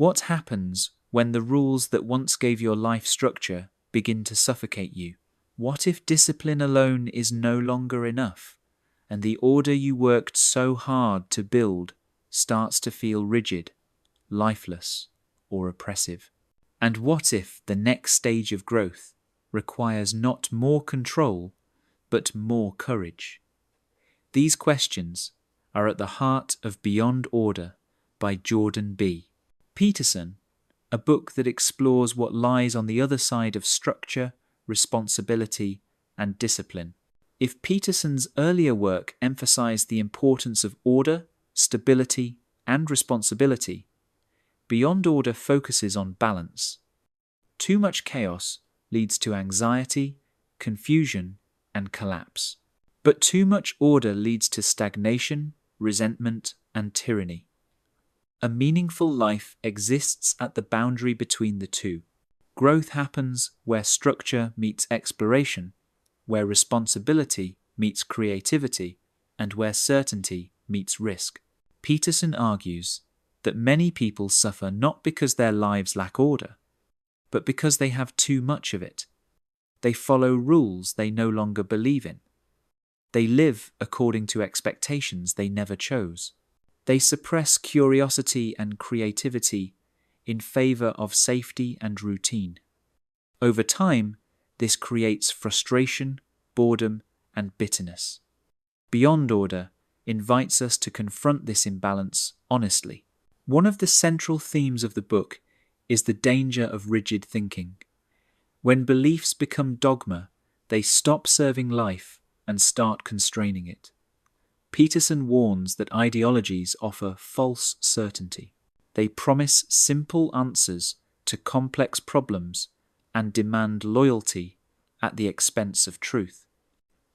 What happens when the rules that once gave your life structure begin to suffocate you? What if discipline alone is no longer enough, and the order you worked so hard to build starts to feel rigid, lifeless, or oppressive? And what if the next stage of growth requires not more control, but more courage? These questions are at the heart of Beyond Order by Jordan B. Peterson, a book that explores what lies on the other side of structure, responsibility, and discipline. If Peterson's earlier work emphasized the importance of order, stability, and responsibility, Beyond Order focuses on balance. Too much chaos leads to anxiety, confusion, and collapse. But too much order leads to stagnation, resentment, and tyranny. A meaningful life exists at the boundary between the two. Growth happens where structure meets exploration, where responsibility meets creativity, and where certainty meets risk. Peterson argues that many people suffer not because their lives lack order, but because they have too much of it. They follow rules they no longer believe in. They live according to expectations they never chose. They suppress curiosity and creativity in favor of safety and routine. Over time, this creates frustration, boredom, and bitterness. Beyond Order invites us to confront this imbalance honestly. One of the central themes of the book is the danger of rigid thinking. When beliefs become dogma, they stop serving life and start constraining it. Peterson warns that ideologies offer false certainty. They promise simple answers to complex problems and demand loyalty at the expense of truth.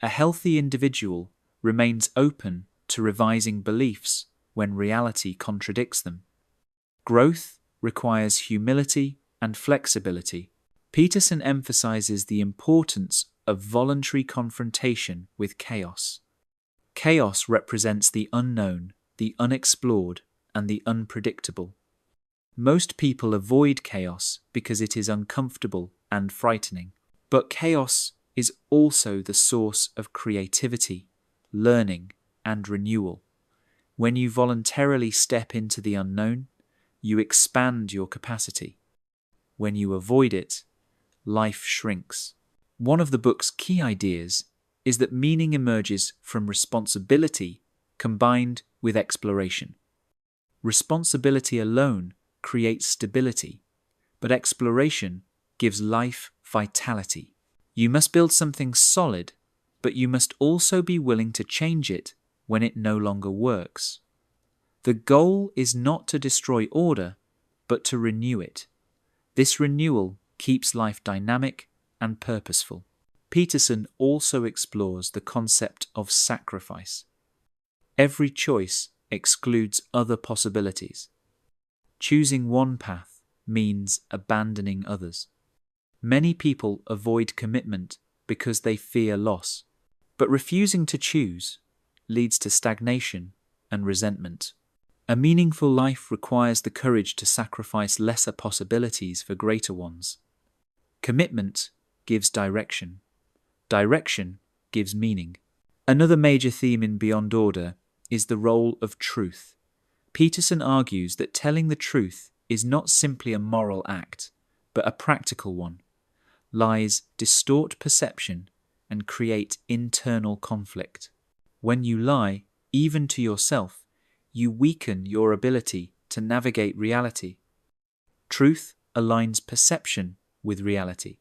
A healthy individual remains open to revising beliefs when reality contradicts them. Growth requires humility and flexibility. Peterson emphasizes the importance of voluntary confrontation with chaos. Chaos represents the unknown, the unexplored, and the unpredictable. Most people avoid chaos because it is uncomfortable and frightening. But chaos is also the source of creativity, learning, and renewal. When you voluntarily step into the unknown, you expand your capacity. When you avoid it, life shrinks. One of the book's key ideas is that meaning emerges from responsibility combined with exploration. Responsibility alone creates stability, but exploration gives life vitality. You must build something solid, but you must also be willing to change it when it no longer works. The goal is not to destroy order, but to renew it. This renewal keeps life dynamic and purposeful. Peterson also explores the concept of sacrifice. Every choice excludes other possibilities. Choosing one path means abandoning others. Many people avoid commitment because they fear loss, but refusing to choose leads to stagnation and resentment. A meaningful life requires the courage to sacrifice lesser possibilities for greater ones. Commitment gives direction. Direction gives meaning. Another major theme in Beyond Order is the role of truth. Peterson argues that telling the truth is not simply a moral act, but a practical one. Lies distort perception and create internal conflict. When you lie, even to yourself, you weaken your ability to navigate reality. Truth aligns perception with reality.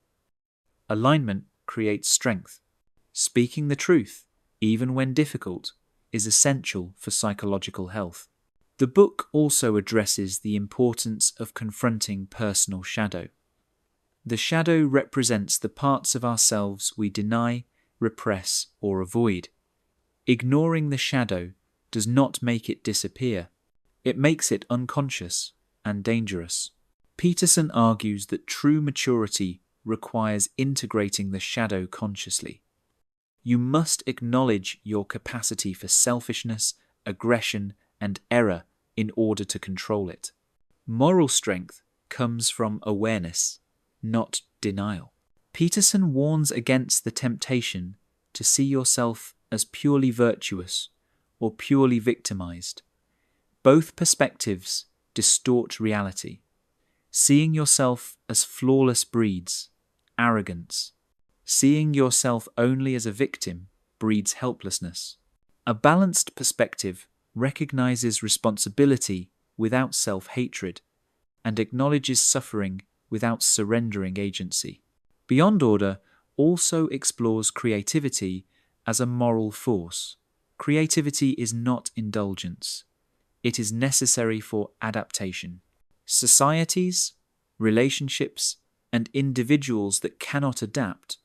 Alignment creates strength. Speaking the truth, even when difficult, is essential for psychological health. The book also addresses the importance of confronting personal shadow. The shadow represents the parts of ourselves we deny, repress, or avoid. Ignoring the shadow does not make it disappear. It makes it unconscious and dangerous. Peterson argues that true maturity requires integrating the shadow consciously. You must acknowledge your capacity for selfishness, aggression, and error in order to control it. Moral strength comes from awareness, not denial. Peterson warns against the temptation to see yourself as purely virtuous or purely victimized. Both perspectives distort reality. Seeing yourself as flawless breeds arrogance. Seeing yourself only as a victim breeds helplessness. A balanced perspective recognizes responsibility without self-hatred and acknowledges suffering without surrendering agency. Beyond Order also explores creativity as a moral force. Creativity is not indulgence. It is necessary for adaptation. Societies, relationships, and individuals that cannot adapt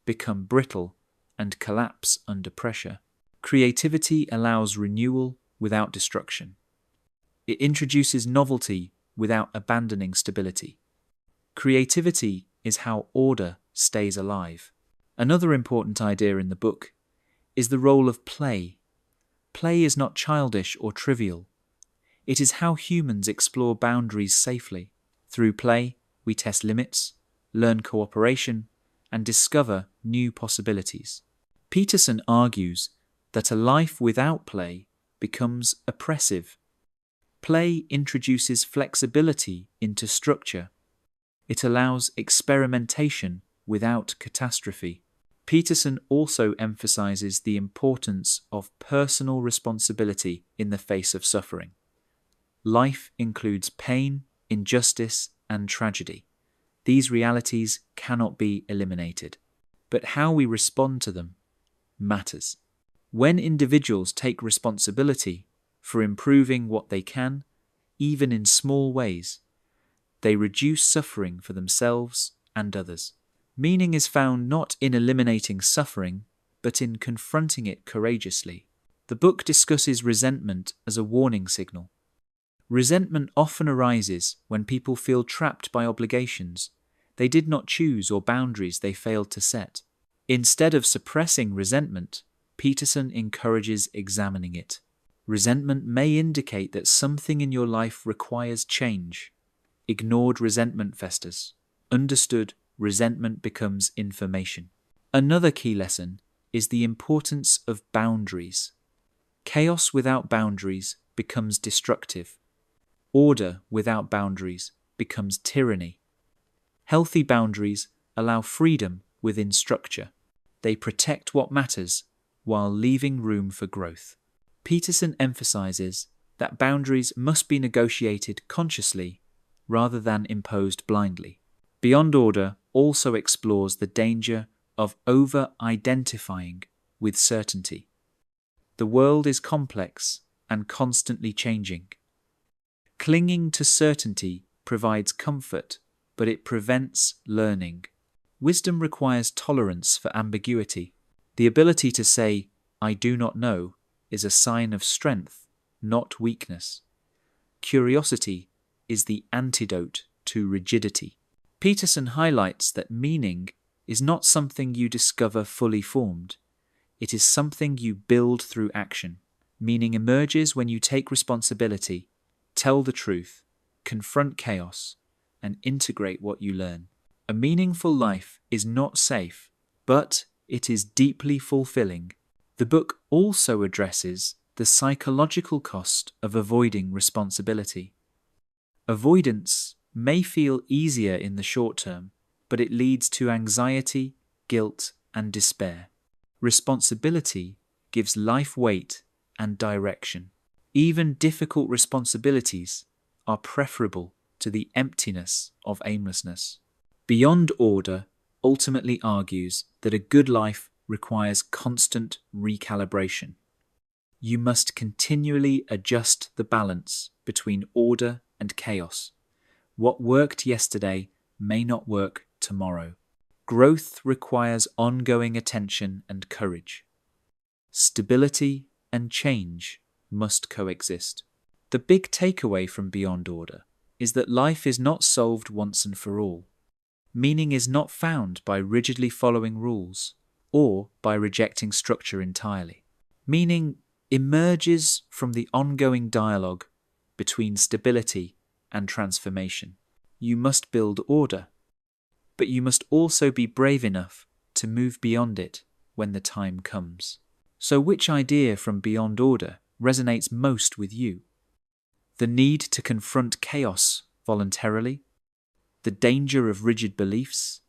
become brittle and collapse under pressure. Creativity allows renewal without destruction. It introduces novelty without abandoning stability. Creativity is how order stays alive. Another important idea in the book is the role of play. Play is not childish or trivial. It is how humans explore boundaries safely. Through play, we test limits, learn cooperation, and discover new possibilities. Peterson argues that a life without play becomes oppressive. Play introduces flexibility into structure. It allows experimentation without catastrophe. Peterson also emphasizes the importance of personal responsibility in the face of suffering. Life includes pain, injustice, and tragedy. These realities cannot be eliminated, but how we respond to them matters. When individuals take responsibility for improving what they can, even in small ways, they reduce suffering for themselves and others. Meaning is found not in eliminating suffering, but in confronting it courageously. The book discusses resentment as a warning signal. Resentment often arises when people feel trapped by obligations they did not choose or boundaries they failed to set. Instead of suppressing resentment, Peterson encourages examining it. Resentment may indicate that something in your life requires change. Ignored resentment festers. Understood, resentment becomes information. Another key lesson is the importance of boundaries. Chaos without boundaries becomes destructive. Order without boundaries becomes tyranny. Healthy boundaries allow freedom within structure. They protect what matters while leaving room for growth. Peterson emphasizes that boundaries must be negotiated consciously rather than imposed blindly. Beyond Order also explores the danger of over-identifying with certainty. The world is complex and constantly changing. Clinging to certainty provides comfort, but it prevents learning. Wisdom requires tolerance for ambiguity. The ability to say, "I do not know," is a sign of strength, not weakness. Curiosity is the antidote to rigidity. Peterson highlights that meaning is not something you discover fully formed. It is something you build through action. Meaning emerges when you take responsibility, tell the truth, confront chaos, and integrate what you learn. A meaningful life is not safe, but it is deeply fulfilling. The book also addresses the psychological cost of avoiding responsibility. Avoidance may feel easier in the short term, but it leads to anxiety, guilt, and despair. Responsibility gives life weight and direction. Even difficult responsibilities are preferable to the emptiness of aimlessness. Beyond Order ultimately argues that a good life requires constant recalibration. You must continually adjust the balance between order and chaos. What worked yesterday may not work tomorrow. Growth requires ongoing attention and courage. Stability and change must coexist. The big takeaway from Beyond Order is that life is not solved once and for all. Meaning is not found by rigidly following rules or by rejecting structure entirely. Meaning emerges from the ongoing dialogue between stability and transformation. You must build order, but you must also be brave enough to move beyond it when the time comes. So which idea from Beyond Order resonates most with you? The need to confront chaos voluntarily? The danger of rigid beliefs?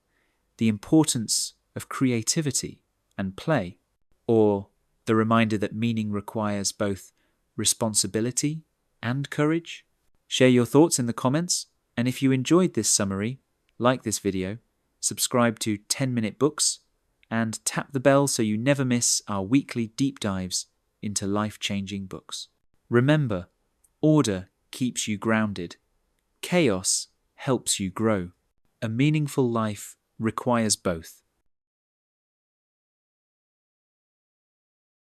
The importance of creativity and play? Or the reminder that meaning requires both responsibility and courage? Share your thoughts in the comments, and if you enjoyed this summary, like this video, subscribe to 10-Minute Books, and tap the bell so you never miss our weekly deep dives into life-changing books. Remember, order keeps you grounded. Chaos helps you grow. A meaningful life requires both.